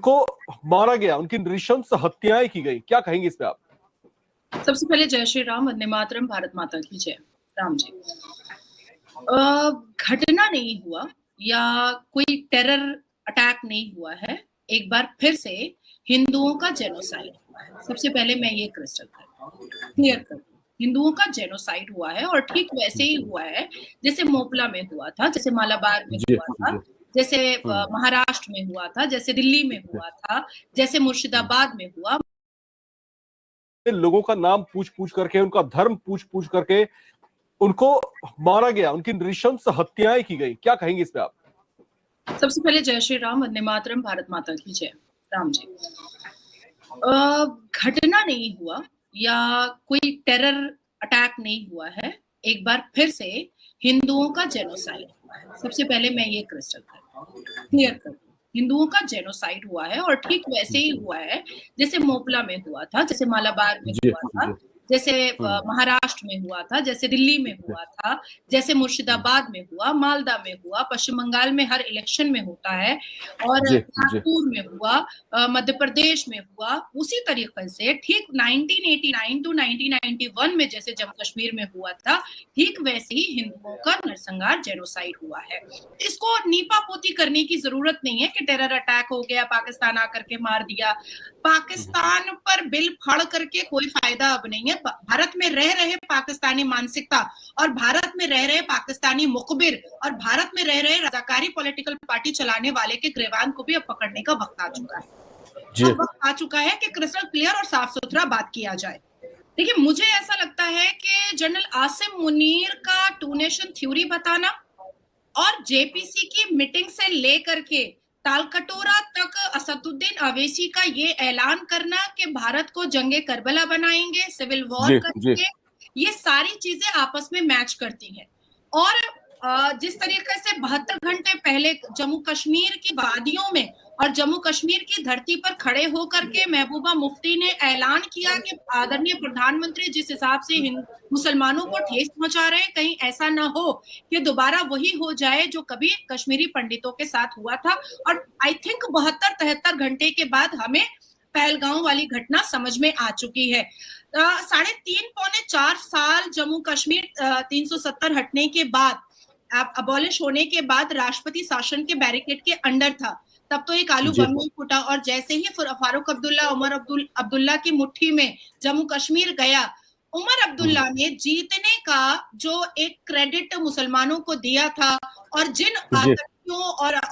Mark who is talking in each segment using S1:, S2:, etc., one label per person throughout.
S1: उनको मारा गया, उनकी नृशंस हत्याएं की गई, क्या कहेंगे इस पे आप?
S2: सबसे पहले जय श्री राम, वंदे मातरम, भारत माता की जय। राम जी, घटना नहीं हुआ या कोई टेरर अटैक नहीं हुआ है, एक बार फिर से हिंदुओं का जेनोसाइड हुआ है। सबसे पहले मैं ये क्लियर कर दूं, हिंदुओं का जेनोसाइड हुआ है और ठीक वैसे ही हुआ है जैसे मोपला में हुआ था, जैसे मालाबार में हुआ था, जैसे महाराष्ट्र में हुआ था, जैसे दिल्ली में हुआ था, जैसे मुर्शिदाबाद में हुआ।
S1: लोगों का नाम पूछ पूछ करके, उनका धर्म पूछ पूछ करके उनको मारा गया, उनकी नृशंस हत्याएं की गई, क्या कहेंगे इस पे आप?
S2: सबसे पहले जय श्री राम, वंदे मातरम, भारत माता की जय। राम जी, घटना नहीं हुआ या कोई टेरर अटैक नहीं हुआ है, एक बार फिर से हिंदुओं का जेनोसाइड हुआ है। सबसे पहले मैं ये क्लियर कर दूं, हिंदुओं का जेनोसाइड हुआ है और ठीक वैसे ही हुआ है जैसे मोपला में हुआ था, जैसे मालाबार में हुआ था, जैसे महाराष्ट्र में हुआ था, जैसे दिल्ली में हुआ था, जैसे मुर्शिदाबाद में हुआ, मालदा में हुआ, पश्चिम बंगाल में हर इलेक्शन में होता है, और नागपुर में हुआ, मध्य प्रदेश में हुआ। उसी तरीके से ठीक 1989 टू 1991 में जैसे जम्मू कश्मीर में हुआ था, ठीक वैसे ही हिंदुओं का नरसंहार जेनोसाइड हुआ है। इसको नीपा पोती करने की जरूरत नहीं है कि टेरर अटैक हो गया, पाकिस्तान आकर के मार दिया। पाकिस्तान पर बिल फाड़ करके कोई फायदा अब नहीं है। भारत में रह रहे पाकिस्तानी मानसिकता और भारत में रह रहे पाकिस्तानी मुखबिर और भारत में रह रहे रजाकारी पॉलिटिकल पार्टी चलाने वाले के ग्रेवान को भी अब पकड़ने का वक्त आ चुका है। अब वक्त आ चुका है कि क्रिस्टल क्लियर और साफ सुथरा बात किया जाए। देखिए, मुझे ऐसा लगता है कि जनरल आसिम मुनीर का टू नेशन थ्योरी बताना और जेपीसी की मीटिंग से लेकर के तालकटोरा तक असदुद्दीन अवैसी का ये ऐलान करना कि भारत को जंगे करबला बनाएंगे, सिविल वॉर करेंगे, ये सारी चीजें आपस में मैच करती हैं। और जिस तरीके से 72 घंटे पहले जम्मू कश्मीर की वादियों में और जम्मू कश्मीर की धरती पर खड़े होकर के महबूबा मुफ्ती ने ऐलान किया कि आदरणीय प्रधानमंत्री जिस हिसाब से मुसलमानों को ठेस पहुंचा रहे हैं, कहीं ऐसा ना हो कि दोबारा वही हो जाए जो कभी कश्मीरी पंडितों के साथ हुआ था। और आई थिंक 72-73 घंटे के बाद हमें पहलगांव वाली घटना समझ में आ चुकी है। 3.5 पौने 4 साल जम्मू कश्मीर 370 हटने के बाद, अबॉलिश होने के बाद राष्ट्रपति शासन के बैरिकेड के अंडर था, तब तो एक आलू बम नहीं फूटा। और जैसे ही फारूक अब्दुल्ला, उमर अब्दुल्ला की मुट्ठी में जम्मू कश्मीर गया, उमर अब्दुल्ला ने जीतने का जो एक क्रेडिट मुसलमानों को दिया था, और जिन आतंकियों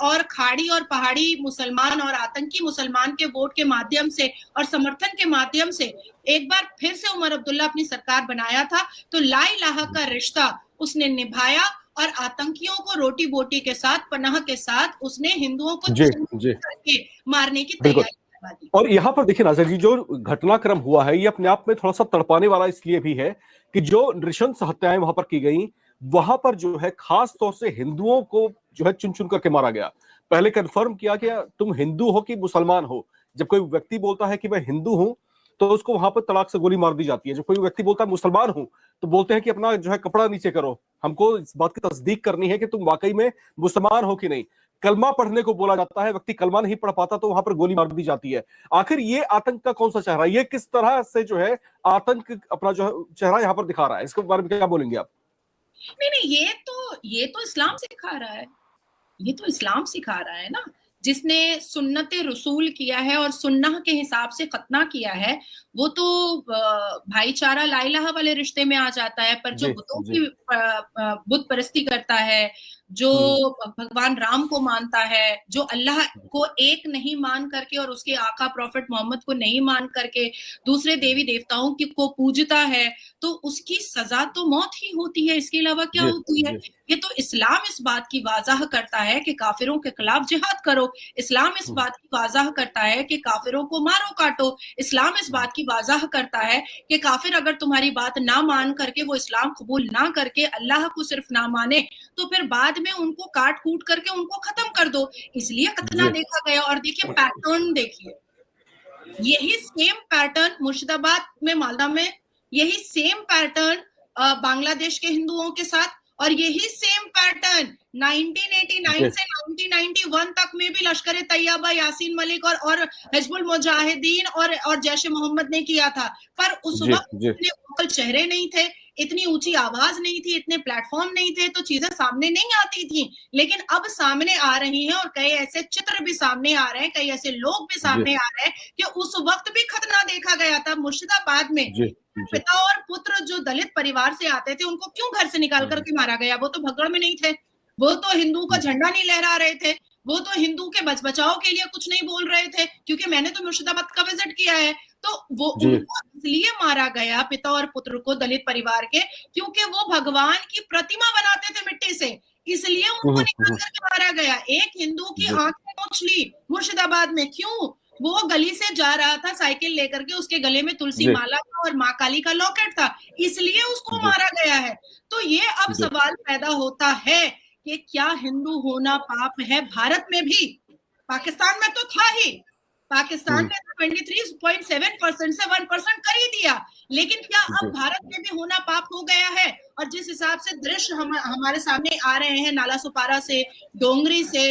S2: और खाड़ी और पहाड़ी मुसलमान और आतंकी मुसलमान के वोट के माध्यम से और समर्थन के माध्यम से एक बार फिर से उमर अब्दुल्ला अपनी सरकार बनाया था, तो ला इलाहा का रिश्ता उसने निभाया और आतंकियों को रोटी बोटी के साथ, पनाह के साथ उसने हिंदुओं को करके मारने की तैयारी।
S1: और यहाँ पर देखिए नाज़िर जी, जो घटनाक्रम हुआ है ये अपने आप में थोड़ा सा तड़पाने वाला इसलिए भी है कि जो नृशंस हत्याएं वहां पर की गई, वहां पर जो है खास तौर से हिंदुओं को जो है चुन चुन करके मारा गया। पहले कंफर्म किया कि तुम हिंदू हो कि मुसलमान हो। जब कोई व्यक्ति बोलता है कि मैं हिंदू हूं तो उसको वहां पर तड़ाक से गोली मार दी जाती है। जब कोई व्यक्ति बोलता है मुसलमान हूं तो बोलते हैं कि अपना जो है कपड़ा नीचे करो, हमको इस बात की तस्दीक करनी है कि तुम वाकई में मुसलमान हो कि नहीं। कलमा पढ़ने को बोला जाता है, व्यक्ति कलमा नहीं पढ़ पाता तो वहां पर गोली मार दी जाती है। आखिर ये आतंक का कौन सा चेहरा, ये किस तरह से जो है आतंक अपना जो है चेहरा यहाँ पर दिखा रहा है, इसके बारे में क्या बोलेंगे आप?
S2: नहीं, ये तो इस्लाम सिखा रहा है, ये तो इस्लाम सिखा रहा है ना। जिसने सुन्नते रसूल किया है और सुन्नह के हिसाब से खतना किया है, वो तो भाईचारा ला इलाहा वाले रिश्ते में आ जाता है। पर जो बुतों की बुत परस्ती करता है, जो भगवान राम को मानता है, जो अल्लाह को एक नहीं मान करके और उसके आका प्रॉफिट मोहम्मद को नहीं मान करके दूसरे देवी देवताओं को पूजता है, तो उसकी सजा तो मौत ही होती है। इसके अलावा क्या होती है? ये तो इस्लाम इस बात की वाज़ाह करता है कि काफिरों के खिलाफ जिहाद करो। इस्लाम इस बात की वाज़ाह करता है कि काफिरों को मारो काटो। इस्लाम इस बात की वाज़ाह करता है कि काफिर अगर तुम्हारी बात ना मान करके, वो इस्लाम कबूल ना करके अल्लाह को सिर्फ ना माने, तो फिर बाद में उनको काट कूट करके उनको खत्म कर दो। इसलिए खतना देखा गया। और देखिए पैटर्न, देखिए यही सेम पैटर्न मुर्शिदाबाद में, मालदा में, यही सेम पैटर्न बांग्लादेश के हिंदुओं के साथ और यही सेम पैटर्न 1989 से 1991 तक में भी लश्कर तैयबा, यासीन मलिक और हिजबुल मुजाहिदीन और जैश ए मोहम्मद ने किया था। पर उस वक्त इतने वोकल चेहरे नहीं थे, इतनी ऊंची आवाज नहीं थी, इतने प्लेटफॉर्म नहीं थे, तो चीजें सामने नहीं आती थी। लेकिन अब सामने आ रही हैं और कई ऐसे चित्र भी सामने आ रहे हैं, कई ऐसे लोग भी सामने आ रहे हैं कि उस वक्त भी खतना देखा गया था। मुर्शिदाबाद में पिता और पुत्र जो दलित परिवार से आते थे उनको क्यों घर से निकाल करके मारा गया? वो तो भगदड़ में नहीं थे, वो तो हिंदू का झंडा नहीं लहरा रहे थे, वो तो हिंदू के बचाव के लिए कुछ नहीं बोल रहे थे। क्योंकि मैंने तो मुर्शिदाबाद का विजिट किया है, तो वो उनको इसलिए मारा गया, पिता और पुत्र को, दलित परिवार के, क्योंकि वो भगवान की प्रतिमा बनाते थे मिट्टी से, इसलिए उनको निकाल करके मारा गया। एक हिंदू की आंखें नोच ली मुर्शिदाबाद में। क्यों? वो गली से जा रहा था साइकिल लेकर के, उसके गले में तुलसी माला था और माँ काली का लॉकेट था, इसलिए उसको मारा गया है। तो ये अब सवाल पैदा होता है कि क्या हिंदू होना पाप है? भारत में भी, पाकिस्तान में तो था ही, पाकिस्तान ने 23.7% से 1% कर ही दिया, लेकिन क्या अब भारत में भी होना पाप हो गया है? और जिस हिसाब से दृश्य हमारे सामने आ रहे हैं, नाला सुपारा से, डोंगरी से,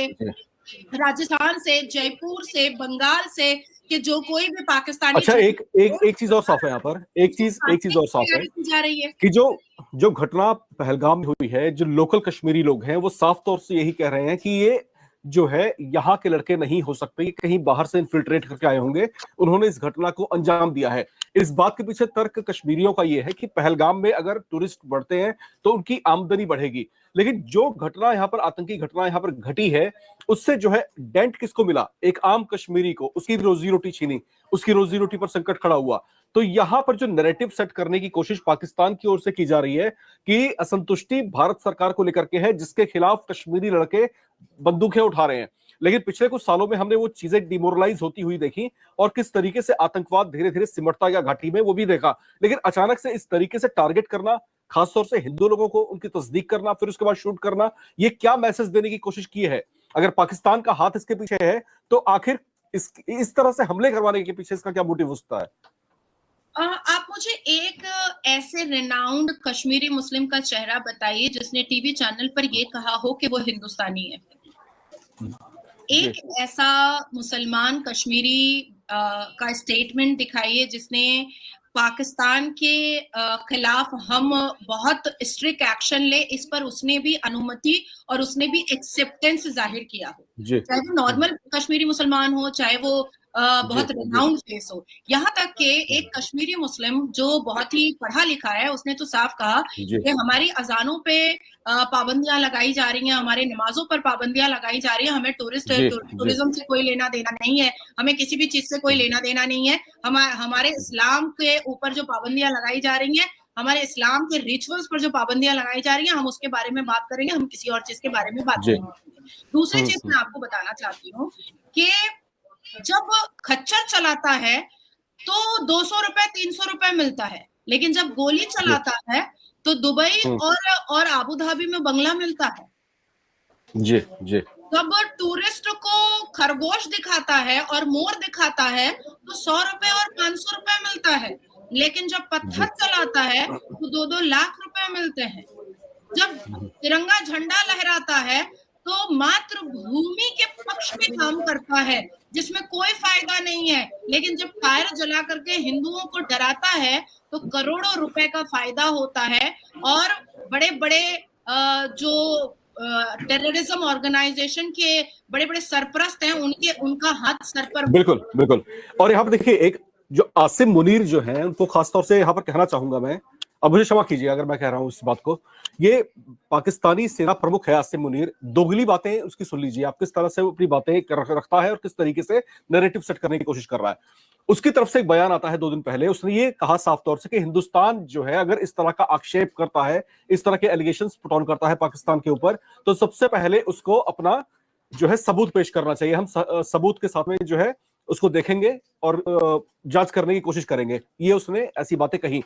S2: राजस्थान से, जयपुर से, बंगाल से, कि जो कोई भी पाकिस्तानी,
S1: अच्छा, एक चीज और साफ है यहाँ पर, एक चीज और साफ है
S2: जा रही है
S1: कि जो घटना पहलगाम में हुई है, जो लोकल कश्मीरी लोग हैं वो साफ तौर से यही कह रहे हैं कि ये जो है यहाँ के लड़के नहीं हो सकते, कहीं बाहर से इन्फिल्ट्रेट करके आए होंगे, उन्होंने इस घटना को अंजाम दिया है। इस बात के पीछे तर्क कश्मीरियों का यह है कि पहलगाम में अगर टूरिस्ट बढ़ते हैं तो उनकी आमदनी बढ़ेगी, लेकिन जो घटना यहाँ पर, आतंकी घटना यहाँ पर घटी है, उससे जो है डेंट किसको मिला? एक आम कश्मीरी को, उसकी रोजी रोटी छीनी, उसकी रोजी रोटी पर संकट खड़ा हुआ। तो यहां पर जो नैरेटिव सेट करने की कोशिश पाकिस्तान की ओर से की जा रही है कि असंतुष्टि भारत सरकार को लेकर के है, जिसके खिलाफ कश्मीरी लड़के बंदूकें उठा रहे हैं। लेकिन पिछले कुछ सालों में हमने वो चीजें डिमोरलाइज होती हुई देखी और किस तरीके से आतंकवाद धीरे धीरे सिमटता गया घाटी में, वो भी देखा। लेकिन अचानक से इस तरीके से टारगेट करना, खासतौर से हिंदू लोगों को, उनकी तस्दीक करना, फिर उसके बाद शूट करना, ये क्या मैसेज देने की कोशिश की है? अगर पाकिस्तान का हाथ इसके पीछे है तो आखिर इस तरह से हमले करवाने के पीछे इसका क्या मोटिव होता है?
S2: आप मुझे एक ऐसे रिनाउंड कश्मीरी मुस्लिम का चेहरा बताइए जिसने टीवी चैनल पर यह कहा हो कि वो हिंदुस्तानी है। एक ऐसा मुसलमान कश्मीरी का स्टेटमेंट दिखाइए जिसने पाकिस्तान के खिलाफ हम बहुत स्ट्रिक्ट एक्शन ले, इस पर उसने भी अनुमति और उसने भी एक्सेप्टेंस जाहिर किया हो, चाहे वो नॉर्मल कश्मीरी मुसलमान हो, चाहे वो बहुत रिनाउंड फेस हो। यहाँ तक कि एक कश्मीरी मुस्लिम जो बहुत ही पढ़ा लिखा है, उसने तो साफ कहा कि हमारी अजानों पे पाबंदियां लगाई जा रही हैं, हमारे नमाजों पर पाबंदियां लगाई जा रही हैं, हमें टूरिज्म से कोई लेना देना नहीं है, हमें किसी भी चीज से कोई लेना देना नहीं है। हमारे इस्लाम के ऊपर जो पाबंदियां लगाई जा रही हैं, हमारे इस्लाम के रिचुअल्स पर जो पाबंदियां लगाई जा रही हैं, हम उसके बारे में बात करेंगे, हम किसी और चीज के बारे में बात करेंगे। दूसरी चीज मैं आपको बताना चाहती हूँ कि जब खच्चर चलाता है तो 200 रुपए 300 रुपए मिलता है, लेकिन जब गोली चलाता है तो दुबई और आबू धाबी में बंगला मिलता है। जी। जब टूरिस्ट को खरगोश दिखाता है और मोर दिखाता है तो 100 रुपए और 500 रुपए मिलता है, लेकिन जब पत्थर चलाता है तो 2-2 लाख रुपए मिलते हैं। जब तिरंगा झंडा लहराता है तो मातृभूमि के पक्ष में काम करता है, जिसमें कोई फायदा नहीं है, लेकिन जब फायर जला करके हिंदुओं को डराता है तो करोड़ों रुपए का फायदा होता है। और बड़े बड़े जो टेररिज्म ऑर्गेनाइजेशन के बड़े बड़े सरपरस्त हैं, उनका हाथ सर पर।
S1: बिल्कुल। और यहाँ पर देखिए, एक जो आसिम मुनीर जो है, उनको खासतौर से यहाँ पर कहना चाहूंगा मैं, अब मुझे क्षमा कीजिए अगर मैं कह रहा हूं इस बात को, ये पाकिस्तानी सेना प्रमुख है आसिम मुनीर। दोगली बातें उसकी सुन लीजिए, आप किस तरह से अपनी बातें रखता है और किस तरीके से नैरेटिव सेट करने की कोशिश कर रहा है। उसकी तरफ से एक बयान आता है 2 दिन पहले, उसने ये कहा साफ तौर से कि हिंदुस्तान जो है अगर इस तरह का आक्षेप करता है, इस तरह के एलिगेशंस पुट ऑन करता है पाकिस्तान के ऊपर, तो सबसे पहले उसको अपना जो है सबूत पेश करना चाहिए। हम सबूत के साथ में जो है उसको देखेंगे और जांच करने की कोशिश करेंगे। ये उसने ऐसी बातें कही।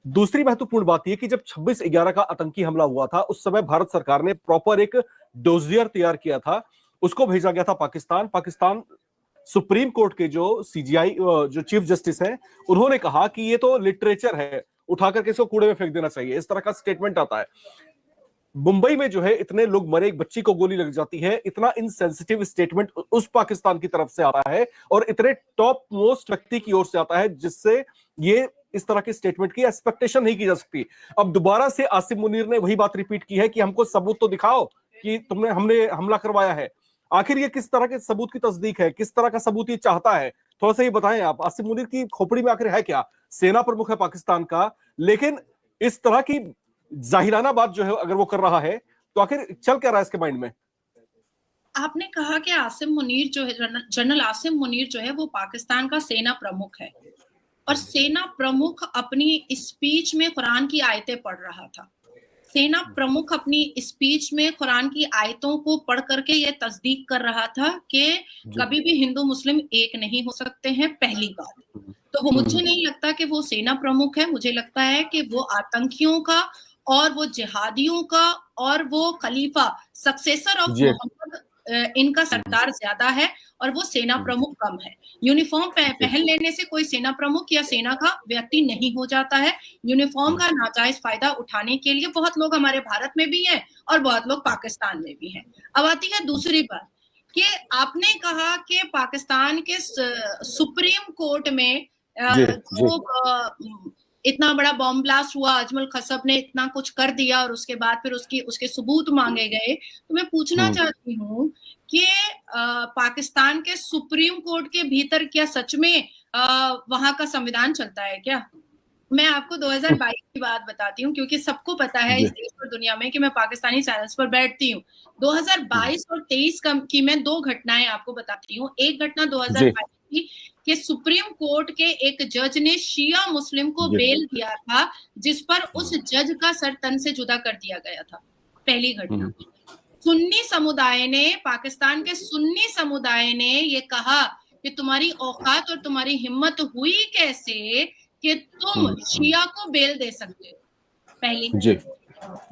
S1: दूसरी महत्वपूर्ण बात यह कि जब 26/11 का आतंकी हमला हुआ था, उस समय भारत सरकार ने प्रॉपर एक डोजियर तैयार किया था, उसको भेजा गया था पाकिस्तान सुप्रीम कोर्ट के जो सीजीआई जो चीफ जस्टिस हैं, उन्होंने कहा कि ये तो लिटरेचर है, उठा करके इसको कूड़े में फेंक देना चाहिए, इस तरह का स्टेटमेंट आता है। मुंबई में जो है इतने लोग मरे, एक बच्ची को गोली लग जाती है, इतना इनसेंसिटिव स्टेटमेंट उस पाकिस्तान की तरफ से आता है और इतने टॉप मोस्ट व्यक्ति की ओर से आता है, जिससे ये इस तरह के स्टेटमेंट की एक्सपेक्टेशन नहीं की जा सकती। अब दोबारा से आसिम मुनीर ने वही बात रिपीट की है कि हमको सबूत तो दिखाओ कि हमने हमला करवाया है। आखिर ये किस तरह के सबूत की तस्दीक है, किस तरह का सबूत ये चाहता है, थोड़ा सा ये बताएं आप। आसिम मुनीर की खोपड़ी में आखिर है क्या? सेना प्रमुख है पाकिस्तान का, लेकिन इस तरह की जाहिराना बात जो है अगर वो कर रहा है तो आखिर चल क्या रहा है इसके माइंड में?
S2: आपने कहा कि आसिम मुनीर जो है, जनरल आसिम मुनीर जो है वो पाकिस्तान का सेना प्रमुख है, और सेना प्रमुख अपनी स्पीच में कुरान की आयतें पढ़ रहा था। सेना प्रमुख अपनी स्पीच में कुरान की आयतों को पढ़ करके ये तस्दीक कर रहा था कि कभी भी हिंदू मुस्लिम एक नहीं हो सकते हैं, पहली बात। तो वो मुझे नहीं लगता कि वो सेना प्रमुख है, मुझे लगता है कि वो आतंकियों का और वो जिहादियों का और वो खलीफा सक्सेसर ऑफ मोहम्मद इनका सरदार ज्यादा है और वो सेना प्रमुख कम है। यूनिफॉर्म पहन लेने से कोई सेना प्रमुख या सेना का व्यक्ति नहीं हो जाता है। यूनिफॉर्म का नाजायज फायदा उठाने के लिए बहुत लोग हमारे भारत में भी हैं और बहुत लोग पाकिस्तान में भी हैं। अब आती है दूसरी बात कि आपने कहा कि पाकिस्तान के सुप्रीम कोर्ट में इतना बड़ा बॉम्ब ब्लास्ट हुआ, अजमल खसब ने इतना कुछ कर दिया और उसके बाद फिर उसके सबूत मांगे गए। तो मैं पूछना चाहती हूँ कि पाकिस्तान के सुप्रीम कोर्ट के भीतर क्या सच में वहां का संविधान चलता है क्या? मैं आपको 2022 की बात बताती हूँ, क्योंकि सबको पता है इस देश और दुनिया में कि मैं पाकिस्तानी चैनल्स पर बैठती हूँ। 2022 और 23 की मैं दो घटनाएं आपको बताती हूँ। एक घटना 2022 की कि सुप्रीम कोर्ट के एक जज ने शिया मुस्लिम को बेल दिया था, जिस पर उस जज का सर तन से जुदा कर दिया गया था। पहली घटना। सुन्नी समुदाय ने, पाकिस्तान के सुन्नी समुदाय ने ये कहा कि तुम्हारी औकात और तुम्हारी हिम्मत हुई कैसे कि तुम शिया को बेल दे सकते हो। पहली।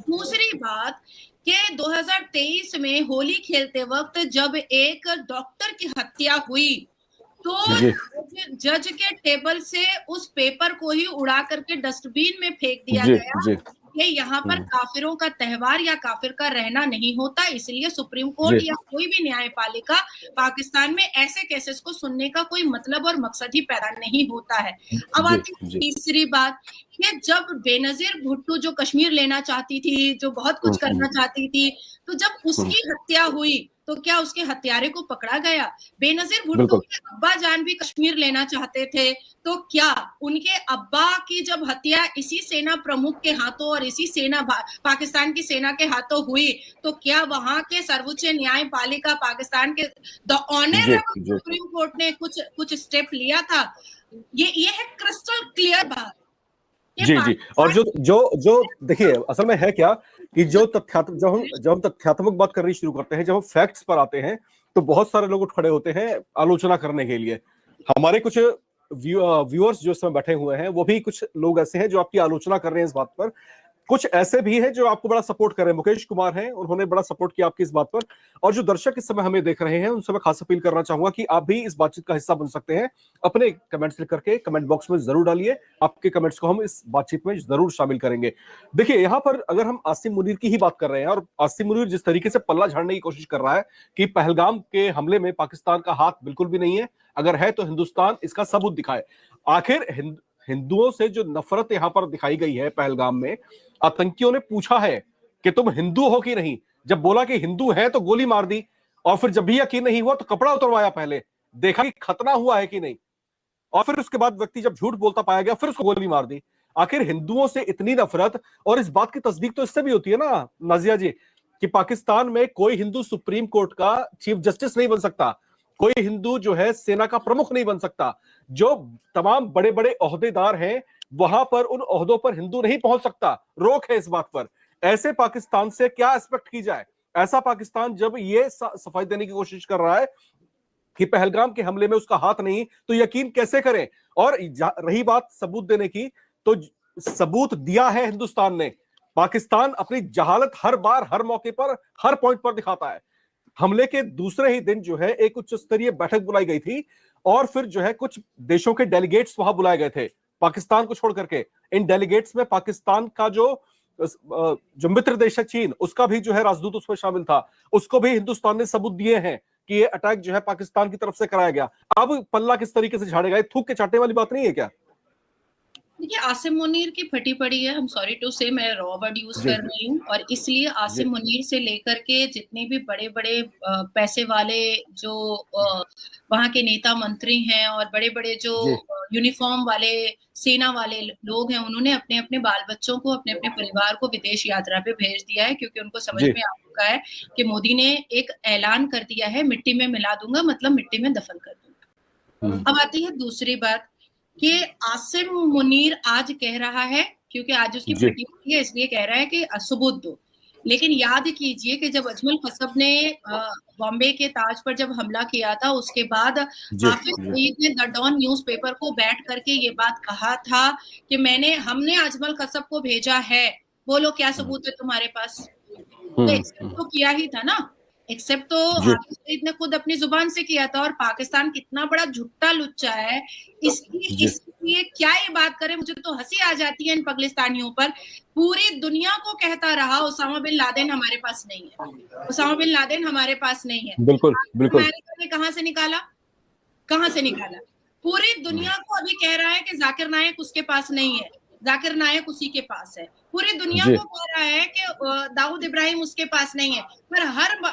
S2: दूसरी बात कि 2023 में होली खेलते वक्त जब एक डॉक्टर की हत्या हुई तो जज के टेबल से उस पेपर को ही उड़ा करके डस्टबिन में फेंक दिया गया कि यहाँ पर काफिरों का त्योहार या काफिर का रहना नहीं होता। इसलिए सुप्रीम कोर्ट या कोई भी न्यायपालिका पाकिस्तान में ऐसे केसेस को सुनने का कोई मतलब और मकसद ही पैदा नहीं होता है। अब आती है तीसरी बात कि जब बेनजीर भुट्टो जो कश्मीर लेना चाहती थी, जो बहुत कुछ करना चाहती थी, तो जब उसकी हत्या हुई तो क्या उसके हत्यारे को पकड़ा गया? बेनजीर भुट्टो के अब्बा जान भी कश्मीर लेना चाहते थे, तो क्या उनके अब्बा की जब हत्या इसी सेना प्रमुख के हाथों और इसी सेना पाकिस्तान की सेना के हाथों हुई, तो क्या वहां के सर्वोच्च न्यायपालिका पाकिस्तान के द ऑनरेबल सुप्रीम कोर्ट ने कुछ स्टेप लिया था? ये है क्रिस्टल क्लियर बात।
S1: जी। और जो देखिए असल में है क्या कि जब हम तथ्यात्मक बात करनी शुरू करते हैं, जब हम फैक्ट्स पर आते हैं, तो बहुत सारे लोग उठ खड़े होते हैं आलोचना करने के लिए। हमारे कुछ व्यूअर्स जो इसमें बैठे हुए हैं, वो भी कुछ लोग ऐसे हैं जो आपकी आलोचना कर रहे हैं इस बात पर। कुछ ऐसे भी हैं जो आपको बड़ा सपोर्ट कर रहे हैं। मुकेश कुमार हैं, उन्होंने बड़ा सपोर्ट किया आपकी इस बात पर। और जो दर्शक इस समय हमें देख रहे हैं, उनसे मैं खास अपील करना चाहूंगा कि आप भी इस बातचीत का हिस्सा बन सकते हैं। अपने कमेंट्स लिख करके कमेंट बॉक्स में जरूर डालिए, आपके कमेंट्स को हम इस बातचीत में जरूर शामिल करेंगे। देखिए, यहाँ पर अगर हम आसिम मुनीर की ही बात कर रहे हैं और आसिम मुनीर जिस तरीके से पल्ला झाड़ने की कोशिश कर रहा है कि पहलगाम के हमले में पाकिस्तान का हाथ बिल्कुल भी नहीं है, अगर है तो हिंदुस्तान इसका सबूत दिखाए। आखिर हिंदुओं से जो नफरत यहां पर दिखाई गई है पहलगाम में, आतंकियों ने पूछा है कि तुम हिंदू हो कि नहीं। जब बोला कि हिंदू है तो गोली मार दी, और फिर जब भी यकीन नहीं हुआ तो कपड़ा उतरवाया, पहले देखा कि खतना हुआ है कि नहीं, और फिर उसके बाद व्यक्ति जब झूठ बोलता पाया गया फिर उसको गोली मार दी। आखिर हिंदुओं से इतनी नफरत, और इस बात की तस्दीक तो इससे भी होती है ना नाजिया जी कि पाकिस्तान में कोई हिंदू सुप्रीम कोर्ट का चीफ जस्टिस नहीं बन सकता, कोई हिंदू जो है सेना का प्रमुख नहीं बन सकता। जो तमाम बड़े बड़े ओहदेदार हैं वहां पर उन ओहदों पर हिंदू नहीं पहुंच सकता, रोक है इस बात पर। ऐसे पाकिस्तान से क्या एक्सपेक्ट की जाए? ऐसा पाकिस्तान जब ये सफाई देने की कोशिश कर रहा है कि पहलगाम के हमले में उसका हाथ नहीं, तो यकीन कैसे करें? और रही बात सबूत देने की, तो सबूत दिया है हिंदुस्तान ने। पाकिस्तान अपनी जहालत हर बार, हर मौके पर, हर पॉइंट पर दिखाता है। हमले के दूसरे ही दिन जो है एक उच्च स्तरीय बैठक बुलाई गई थी, और फिर जो है कुछ देशों के डेलीगेट्स वहां बुलाए गए थे पाकिस्तान को छोड़ करके। इन डेलीगेट्स में पाकिस्तान का जो जो मित्र देश है चीन, उसका भी जो है राजदूत उसमें शामिल था, उसको भी हिंदुस्तान ने सबूत दिए हैं कि ये अटैक जो है पाकिस्तान की तरफ से कराया गया। अब पल्ला किस तरीके से झाड़ेगा? ये थूक के चाटने वाली बात नहीं है क्या?
S2: देखिए, आसिम मुनीर की फटी पड़ी है, आई एम सॉरी टू से, मैं रॉ वर्ड यूज कर रही हूँ, और इसलिए आसिम मुनीर से लेकर के जितने भी बड़े बड़े पैसे वाले जो वहां के नेता मंत्री हैं और बड़े बड़े जो यूनिफॉर्म वाले सेना वाले लोग हैं, उन्होंने अपने अपने बाल बच्चों को, अपने अपने परिवार को विदेश यात्रा पे भेज दिया है, क्योंकि उनको समझ में आ चुका है कि मोदी ने एक ऐलान कर दिया है, मिट्टी में मिला दूंगा मतलब मिट्टी में दफन कर दूंगा। अब आती है दूसरी बात कि आसिम मुनीर आज कह रहा है, क्योंकि आज उसकी फटी हुई है इसलिए कह रहा है कि सबूत दो, लेकिन याद कीजिए कि जब अजमल कसब ने बॉम्बे के ताज पर जब हमला किया था, उसके बाद हाफिज सईद ने द डॉन न्यूज़पेपर को बैठ करके ये बात कहा था कि हमने अजमल कसब को भेजा है, बोलो क्या सबूत है तुम्हारे पास? तो एक्सेप्ट तो किया ही था ना, एक्सेप्ट तो हाफिज सईद ने खुद अपनी जुबान से किया था। और पाकिस्तान कितना बड़ा झुट्टा लुच्चा है, इसलिए क्या ये बात करे, मुझे तो हंसी आ जाती है इन पगलिस्तानियों पर। पूरी दुनिया को कहता रहा उसामा बिन लादेन हमारे पास नहीं है, उसामा बिन लादेन हमारे पास नहीं है।
S1: बिल्कुल बिल्कुल।
S2: अमेरिका ने कहां से निकाला? पूरी दुनिया को अभी कह रहा है कि जाकिर नायक उसके पास नहीं है, जाकिर नायक उसी के पास है। पूरी दुनिया को कह रहा है कि दाऊद इब्राहिम उसके पास नहीं है, पर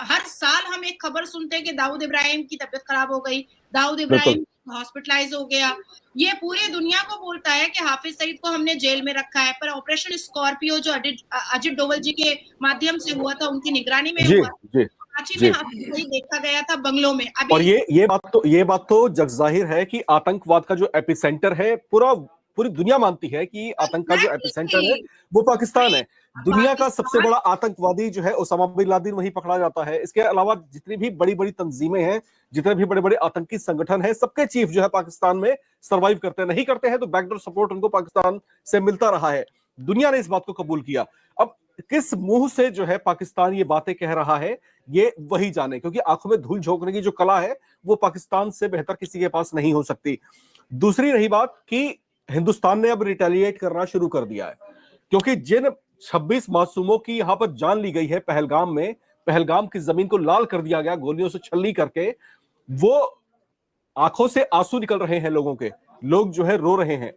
S2: हर साल हम एक खबर सुनते हैं कि दाऊद इब्राहिम की तबीयत खराब हो गई, दाऊद इब्राहिम हॉस्पिटलाइज हो गया। ये पूरी दुनिया को बोलता है कि हाफिज सईद को हमने जेल में रखा है, पर ऑपरेशन स्कॉर्पियो जो अजित डोवल जी के माध्यम से हुआ था, उनकी निगरानी में हुआ, कराची में हाफिज सईद देखा गया था बंगलों में।
S1: और ये बात तो जगजाहिर है कि आतंकवाद का जो एपिसेंटर है, पूरी दुनिया मानती है कि आतंक का जो एपिसेंटर है वो पाकिस्तान है। दुनिया का सबसे बड़ा आतंकवादी जो है ओसामा बिन लादेन वहीं पकड़ा जाता है। इसके अलावा जितनी भी बड़ी बड़ी तंजीमें हैं, जितने भी बड़े बड़े आतंकी संगठन हैं, सबके चीफ जो है पाकिस्तान में सर्वाइव नहीं करते हैं, तो बैकडोर सपोर्ट उनको पाकिस्तान से मिलता रहा है। दुनिया ने इस बात को कबूल किया। अब किस मुंह से जो है पाकिस्तान ये बातें कह रहा है, ये वही जाने, क्योंकि आंखों में धूल झोंकने की जो कला है वो पाकिस्तान से बेहतर किसी के पास नहीं हो सकती। दूसरी रही बात कि हिंदुस्तान ने अब रिटेलिएट करना शुरू कर दिया है, क्योंकि जिन 26 मासूमों की यहां पर जान ली गई है पहलगाम में, पहलगाम की जमीन को लाल कर दिया गया गोलियों से छल्ली करके, वो आंखों से आंसू निकल रहे हैं लोगों के, लोग जो है रो रहे हैं।